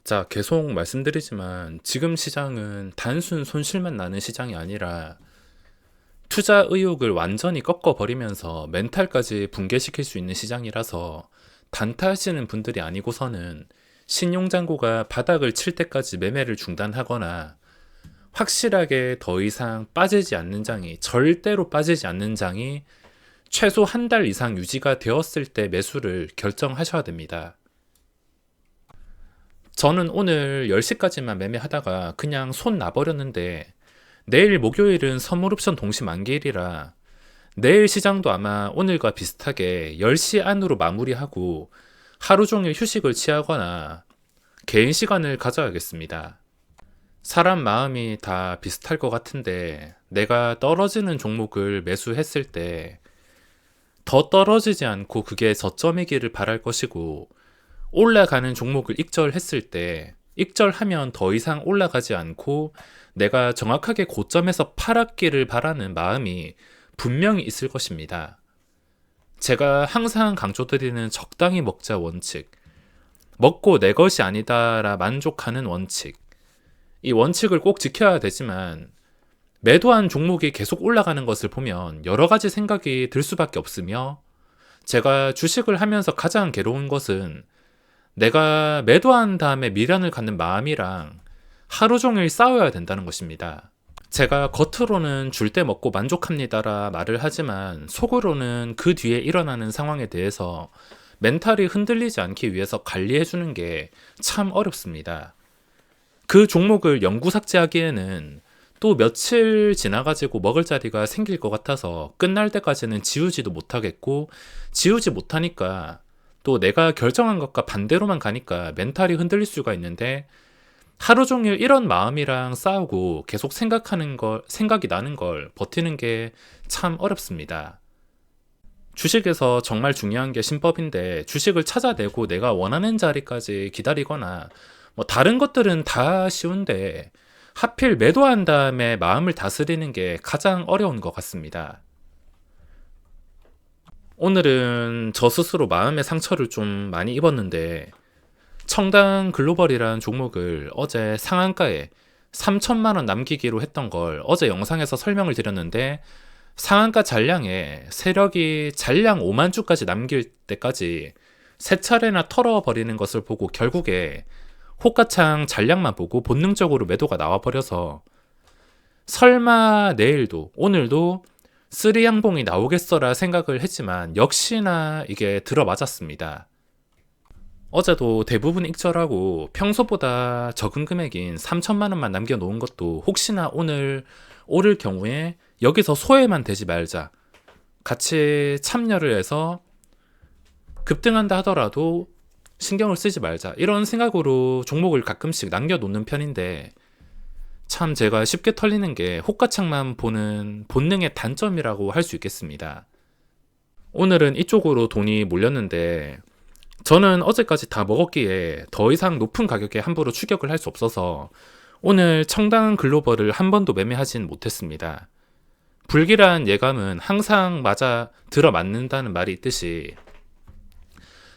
자, 계속 말씀드리지만 지금 시장은 단순 손실만 나는 시장이 아니라 투자 의욕을 완전히 꺾어버리면서 멘탈까지 붕괴시킬 수 있는 시장이라서 단타하시는 분들이 아니고서는 신용잔고가 바닥을 칠 때까지 매매를 중단하거나 확실하게 더 이상 빠지지 않는 장이, 절대로 빠지지 않는 장이 최소 한 달 이상 유지가 되었을 때 매수를 결정하셔야 됩니다. 저는 오늘 10시까지만 매매하다가 그냥 손 놔버렸는데 내일 목요일은 선물 옵션 동시 만기일이라 내일 시장도 아마 오늘과 비슷하게 10시 안으로 마무리하고 하루 종일 휴식을 취하거나 개인 시간을 가져야겠습니다. 사람 마음이 다 비슷할 것 같은데 내가 떨어지는 종목을 매수했을 때 더 떨어지지 않고 그게 저점이기를 바랄 것이고, 올라가는 종목을 익절했을 때 익절하면 더 이상 올라가지 않고 내가 정확하게 고점에서 팔았기를 바라는 마음이 분명히 있을 것입니다. 제가 항상 강조드리는 적당히 먹자 원칙, 먹고 내 것이 아니다라 만족하는 원칙, 이 원칙을 꼭 지켜야 되지만 매도한 종목이 계속 올라가는 것을 보면 여러 가지 생각이 들 수밖에 없으며, 제가 주식을 하면서 가장 괴로운 것은 내가 매도한 다음에 미련을 갖는 마음이랑 하루 종일 싸워야 된다는 것입니다. 제가 겉으로는 줄 때 먹고 만족합니다라 말을 하지만 속으로는 그 뒤에 일어나는 상황에 대해서 멘탈이 흔들리지 않기 위해서 관리해주는 게 참 어렵습니다. 그 종목을 영구 삭제하기에는 또 며칠 지나가지고 먹을 자리가 생길 것 같아서 끝날 때까지는 지우지도 못하겠고, 지우지 못하니까 또 내가 결정한 것과 반대로만 가니까 멘탈이 흔들릴 수가 있는데, 하루 종일 이런 마음이랑 싸우고 계속 생각이 나는 걸 버티는 게 참 어렵습니다. 주식에서 정말 중요한 게 신법인데, 주식을 찾아내고 내가 원하는 자리까지 기다리거나 뭐 다른 것들은 다 쉬운데 하필 매도한 다음에 마음을 다스리는 게 가장 어려운 것 같습니다. 오늘은 저 스스로 마음의 상처를 좀 많이 입었는데, 청당 글로벌이라는 종목을 어제 상한가에 3천만 원 남기기로 했던 걸 어제 영상에서 설명을 드렸는데, 상한가 잔량에 세력이 잔량 5만 주까지 남길 때까지 세 차례나 털어버리는 것을 보고 결국에 호가창 잔량만 보고 본능적으로 매도가 나와버려서 설마 내일도 오늘도 쓰리 양봉이 나오겠어라 생각을 했지만 역시나 이게 들어맞았습니다. 어제도 대부분 익절하고 평소보다 적은 금액인 3천만 원만 남겨놓은 것도 혹시나 오늘 오를 경우에 여기서 소외만 되지 말자, 같이 참여를 해서 급등한다 하더라도 신경을 쓰지 말자, 이런 생각으로 종목을 가끔씩 남겨놓는 편인데, 참 제가 쉽게 털리는 게 호가창만 보는 본능의 단점이라고 할 수 있겠습니다. 오늘은 이쪽으로 돈이 몰렸는데 저는 어제까지 다 먹었기에 더 이상 높은 가격에 함부로 추격을 할 수 없어서 오늘 청당 글로벌을 한 번도 매매하진 못했습니다. 불길한 예감은 항상 맞아 들어맞는다는 말이 있듯이,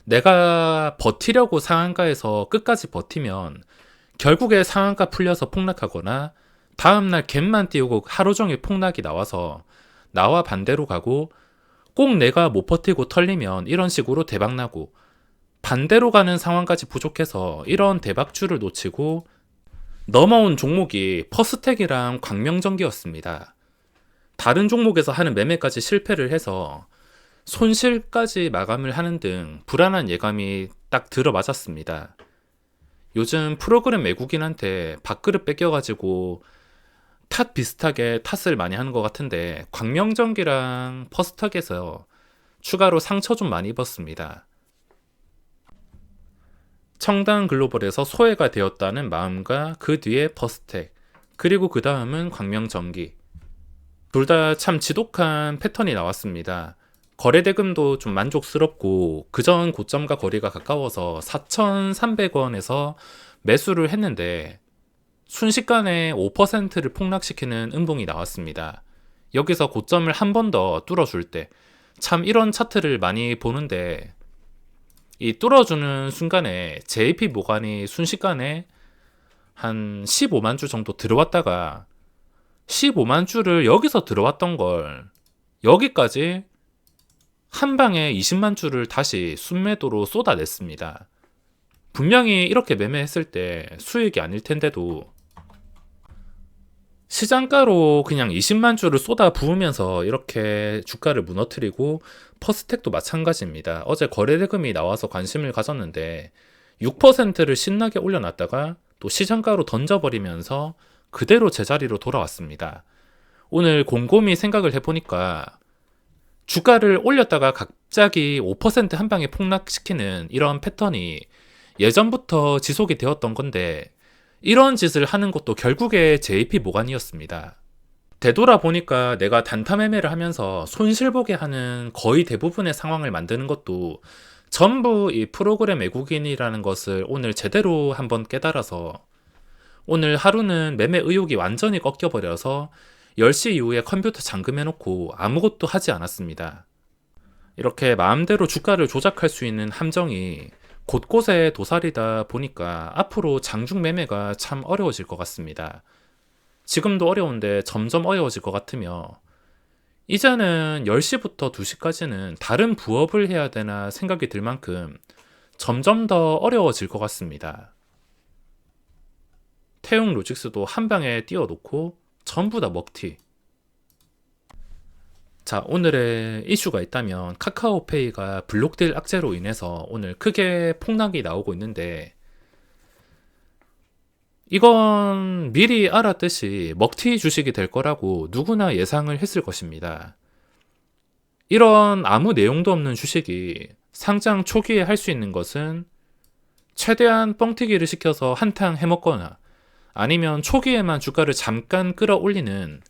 내가 버티려고 상한가에서 끝까지 버티면 결국에 상한가 풀려서 폭락하거나 다음날 갭만 띄우고 하루 종일 폭락이 나와서 나와 반대로 가고, 꼭 내가 못 버티고 털리면 이런 식으로 대박나고, 반대로 가는 상황까지 부족해서 이런 대박줄을 놓치고 넘어온 종목이 퍼스텍이랑 광명전기였습니다. 다른 종목에서 하는 매매까지 실패를 해서 손실까지 마감을 하는 등 불안한 예감이 딱 들어맞았습니다. 요즘 프로그램 외국인한테 밥그릇 뺏겨가지고 탓 비슷하게 탓을 많이 하는 것 같은데, 광명전기랑 퍼스텍에서 추가로 상처 좀 많이 입었습니다. 청당 글로벌에서 소외가 되었다는 마음과 그 뒤에 퍼스텍, 그리고 그 다음은 광명전기, 둘 다 참 지독한 패턴이 나왔습니다. 거래대금도 좀 만족스럽고 그전 고점과 거리가 가까워서 4,300원에서 매수를 했는데 순식간에 5%를 폭락시키는 음봉이 나왔습니다. 여기서 고점을 한 번 더 뚫어줄 때, 참 이런 차트를 많이 보는데 이 뚫어주는 순간에 JP 모간이 순식간에 한 15만 주 정도 들어왔다가 15만 주를 여기서 들어왔던 걸 여기까지 한 방에 20만 주를 다시 순매도로 쏟아냈습니다. 분명히 이렇게 매매했을 때 수익이 아닐 텐데도 시장가로 그냥 20만 주를 쏟아 부으면서 이렇게 주가를 무너뜨리고 퍼스텍도 마찬가지입니다. 어제 거래대금이 나와서 관심을 가졌는데 6%를 신나게 올려놨다가 또 시장가로 던져버리면서 그대로 제자리로 돌아왔습니다. 오늘 곰곰이 생각을 해보니까 주가를 올렸다가 갑자기 5% 한 방에 폭락시키는 이런 패턴이 예전부터 지속이 되었던 건데 이런 짓을 하는 것도 결국에 JP 모간이었습니다. 되돌아보니까 내가 단타 매매를 하면서 손실보게 하는 거의 대부분의 상황을 만드는 것도 전부 이 프로그램 외국인이라는 것을 오늘 제대로 한번 깨달아서 오늘 하루는 매매 의욕이 완전히 꺾여버려서 10시 이후에 컴퓨터 잠금해놓고 아무것도 하지 않았습니다. 이렇게 마음대로 주가를 조작할 수 있는 함정이 곳곳에 도사리다 보니까 앞으로 장중 매매가 참 어려워질 것 같습니다. 지금도 어려운데 점점 어려워질 것 같으며 이제는 10시부터 2시까지는 다른 부업을 해야 되나 생각이 들 만큼 점점 더 어려워질 것 같습니다. 태웅 로직스도 한 방에 띄워놓고 전부 다 먹튀. 자, 오늘의 이슈가 있다면 카카오페이가 블록딜 악재로 인해서 오늘 크게 폭락이 나오고 있는데 이건 미리 알았듯이 먹튀 주식이 될 거라고 누구나 예상을 했을 것입니다. 이런 아무 내용도 없는 주식이 상장 초기에 할 수 있는 것은 최대한 뻥튀기를 시켜서 한탕 해먹거나 아니면 초기에만 주가를 잠깐 끌어올리는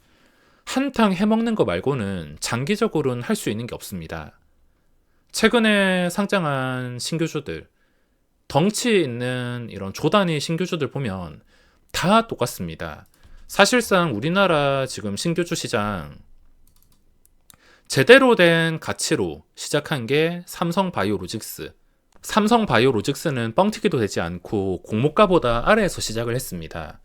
한탕 해먹는 거 말고는 장기적으로는 할 수 있는 게 없습니다. 최근에 상장한 신규주들, 덩치 있는 이런 조단위 신규주들 보면 다 똑같습니다. 사실상 우리나라 지금 신규주 시장 제대로 된 가치로 시작한 게 삼성바이오로직스. 삼성바이오로직스는 뻥튀기도 되지 않고 공모가보다 아래에서 시작을 했습니다.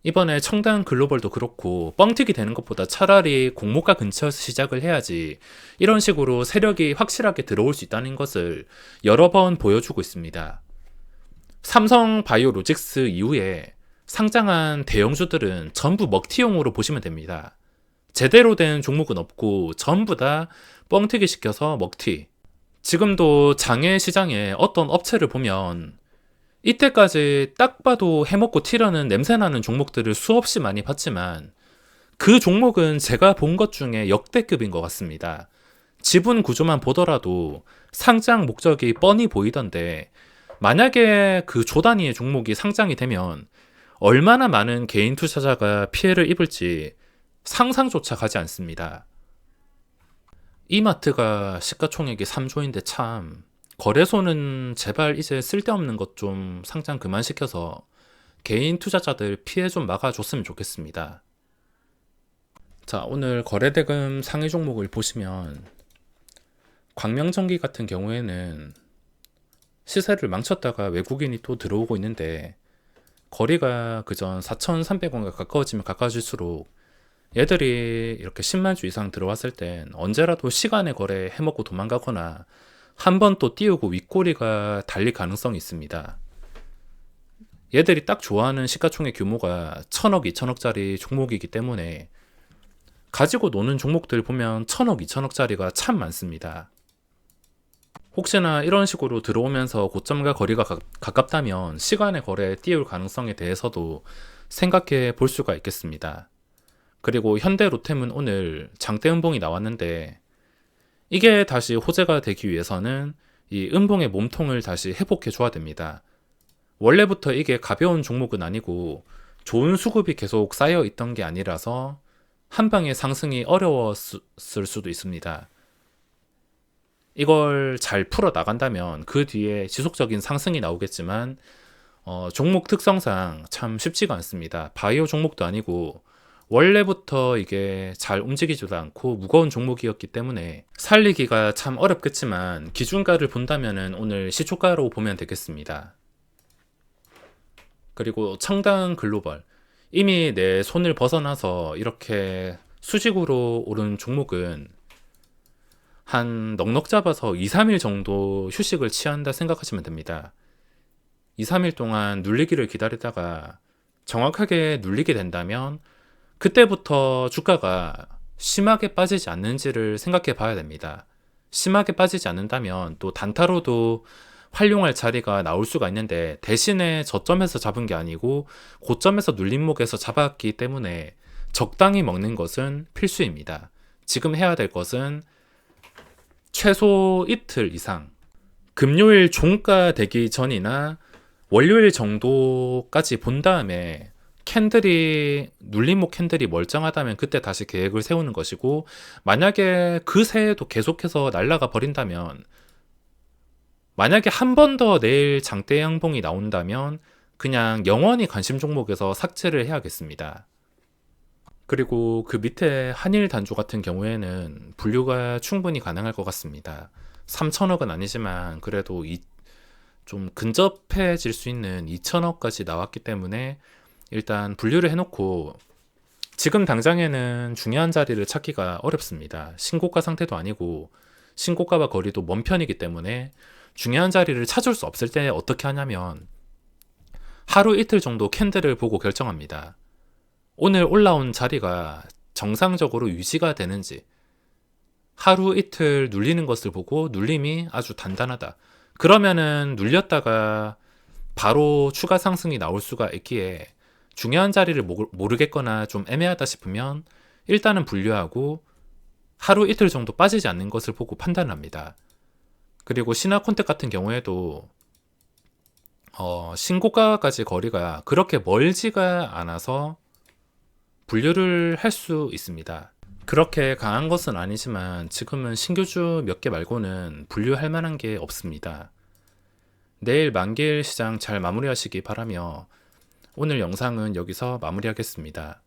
이번에 청단 글로벌도 그렇고 뻥튀기 되는 것보다 차라리 공모가 근처에서 시작을 해야지 이런 식으로 세력이 확실하게 들어올 수 있다는 것을 여러 번 보여주고 있습니다. 삼성바이오로직스 이후에 상장한 대형주들은 전부 먹튀용으로 보시면 됩니다. 제대로 된 종목은 없고 전부 다 뻥튀기 시켜서 먹튀. 지금도 장외 시장에 어떤 업체를 보면 이때까지 딱 봐도 해먹고 튀려는 냄새나는 종목들을 수없이 많이 봤지만 그 종목은 제가 본 것 중에 역대급인 것 같습니다. 지분 구조만 보더라도 상장 목적이 뻔히 보이던데 만약에 그 조단위의 종목이 상장이 되면 얼마나 많은 개인 투자자가 피해를 입을지 상상조차 가지 않습니다. 이마트가 시가총액이 3조인데 참 거래소는 제발 이제 쓸데없는 것 좀 상장 그만 시켜서 개인 투자자들 피해 좀 막아줬으면 좋겠습니다. 자, 오늘 거래대금 상위 종목을 보시면 광명전기 같은 경우에는 시세를 망쳤다가 외국인이 또 들어오고 있는데 거리가 그전 4,300원과 가까워지면 가까워질수록 얘들이 이렇게 10만 주 이상 들어왔을 땐 언제라도 시간에 거래 해먹고 도망가거나 한 번 또 띄우고 윗꼬리가 달릴 가능성이 있습니다. 얘들이 딱 좋아하는 시가총액 규모가 1,000억, 2,000억짜리 종목이기 때문에 가지고 노는 종목들 보면 1,000억, 2,000억짜리가 참 많습니다. 혹시나 이런 식으로 들어오면서 고점과 거리가 가깝다면 시간의 거래에 띄울 가능성에 대해서도 생각해 볼 수가 있겠습니다. 그리고 현대로템은 오늘 장대 음봉이 나왔는데 이게 다시 호재가 되기 위해서는 이 음봉의 몸통을 다시 회복해 줘야 됩니다. 원래부터 이게 가벼운 종목은 아니고 좋은 수급이 계속 쌓여 있던 게 아니라서 한 방에 상승이 어려웠을 수도 있습니다. 이걸 잘 풀어 나간다면 그 뒤에 지속적인 상승이 나오겠지만 종목 특성상 참 쉽지가 않습니다. 바이오 종목도 아니고 원래부터 이게 잘 움직이지도 않고 무거운 종목이었기 때문에 살리기가 참 어렵겠지만 기준가를 본다면은 오늘 시초가로 보면 되겠습니다. 그리고 청당 글로벌, 이미 내 손을 벗어나서 이렇게 수직으로 오른 종목은 한 넉넉 잡아서 2, 3일 정도 휴식을 취한다 생각하시면 됩니다. 2, 3일 동안 눌리기를 기다리다가 정확하게 눌리게 된다면 그때부터 주가가 심하게 빠지지 않는지를 생각해 봐야 됩니다. 심하게 빠지지 않는다면 또 단타로도 활용할 자리가 나올 수가 있는데, 대신에 저점에서 잡은 게 아니고 고점에서 눌림목에서 잡았기 때문에 적당히 먹는 것은 필수입니다. 지금 해야 될 것은 최소 이틀 이상, 금요일 종가 되기 전이나 월요일 정도까지 본 다음에 눌림목 캔들이 멀쩡하다면 그때 다시 계획을 세우는 것이고, 만약에 그 새에도 계속해서 날아가 버린다면, 만약에 한 번 더 내일 장대 양봉이 나온다면 그냥 영원히 관심 종목에서 삭제를 해야겠습니다. 그리고 그 밑에 한일 단조 같은 경우에는 분류가 충분히 가능할 것 같습니다. 3천억은 아니지만 그래도 좀 근접해질 수 있는 2천억까지 나왔기 때문에 일단 분류를 해놓고, 지금 당장에는 중요한 자리를 찾기가 어렵습니다. 신고가 상태도 아니고 신고가와 거리도 먼 편이기 때문에 중요한 자리를 찾을 수 없을 때 어떻게 하냐면 하루 이틀 정도 캔들을 보고 결정합니다. 오늘 올라온 자리가 정상적으로 유지가 되는지, 하루 이틀 눌리는 것을 보고 눌림이 아주 단단하다, 그러면은 눌렸다가 바로 추가 상승이 나올 수가 있기에 중요한 자리를 모르겠거나 좀 애매하다 싶으면 일단은 분류하고 하루 이틀 정도 빠지지 않는 것을 보고 판단합니다. 그리고 신화콘텍 같은 경우에도 신고가까지 거리가 그렇게 멀지가 않아서 분류를 할 수 있습니다. 그렇게 강한 것은 아니지만 지금은 신규주 몇 개 말고는 분류할 만한 게 없습니다. 내일 만기일 시장 잘 마무리하시기 바라며 오늘 영상은 여기서 마무리하겠습니다.